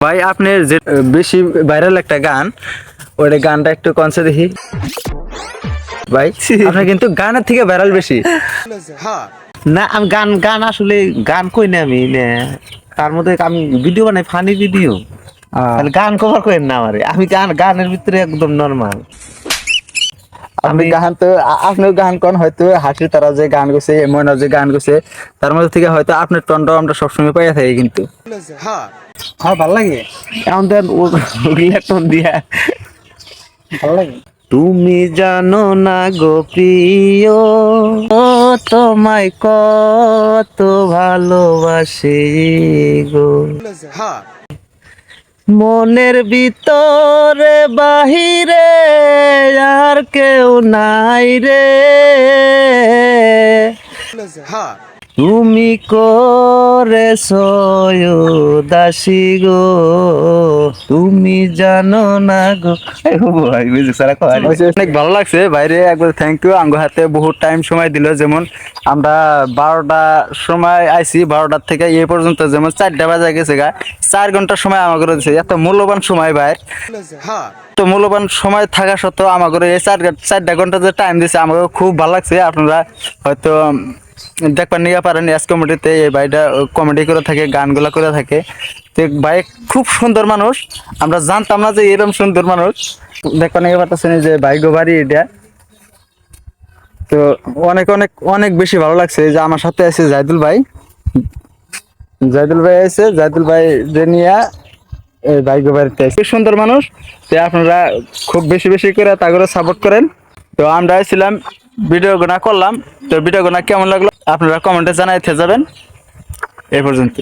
ভাই আপনার যে বেশি ভাইরাল একটা গান, ওই গানটা একটু কনসে দেখি ভাই। আপনার কিন্তু গানের থেকে ভাইরাল বেশি। না আমি গান গান আসলে গান কই না আমি নে তার মধ্যে আমি ভিডিও বানাই ফানি ভিডিও তাহলে গান কভার করেন না আমারে আমি গানের ভিতরে একদম নরমাল। আপনি গান তো আপনার গান কোন হয়তো হাসি তারা যে গান গেছে ময়না যে গান গেছে তার মধ্যে থেকে হয়তো আপনার টনটাও আমরা সবসময় পাইয়া থাকি কিন্তু হ্যাঁ ভালো লাগে এখন দেন টন দিয়া ভালো লাগে। তুমি জানো না গো প্রিয় ও তোমায় কত ভালোবাসি গো, মনের ভিতরে বাহিরে আর কেউ নাই রে, তুমি করেছো দাসী গো তুমি জানো না গো। অনেক ভালো লাগছে বাইরে, একবার থ্যাংক ইউ। আঙ্গো হাতে বহুত টাইম সময় দিল, যেমন আমরা 12টার সময় আইছি, 12টার থেকে এই পর্যন্ত যেমন 4টা বাজে গেছে গা, 4 ঘন্টার সময় আমাকে দিচ্ছে। এত মূল্যবান সময় ভাই, তো মূল্যবান সময় থাকা সত্ত্বেও আমাকে এই 4টা ঘন্টা যে টাইম দিচ্ছে আমাকে খুব ভালো লাগছে। আপনারা হয়তো দেখবার নিয়ে পারেন এস কমেডিতে, এই ভাইটা কমেডি করে থাকে, গানগুলা করে থাকে। তো ভাই খুব সুন্দর মানুষ, আমরা জানতাম না যে এরকম সুন্দর মানুষ। দেখবার নিয়ে পারতেছেন যে ভাই গোবারি এটা। তো অনেক অনেক অনেক বেশি ভালো লাগছে যে আমার সাথে আছে জাহিদুল ভাই। জাহিদুল ভাই আছে, জাহিদুল ভাই যে নিয়ে এই ভাই গোবারিতে আছে। খুব সুন্দর মানুষ, তো আপনারা খুব বেশি বেশি করে তাগরে সাপোর্ট করেন। তো আমরা ছিলাম ভিডিও গোনা করলাম, তো ভিডিও গোনা কেমন লাগলো আপনারা কমেন্টে জানাইতে যাবেন। এই পর্যন্ত।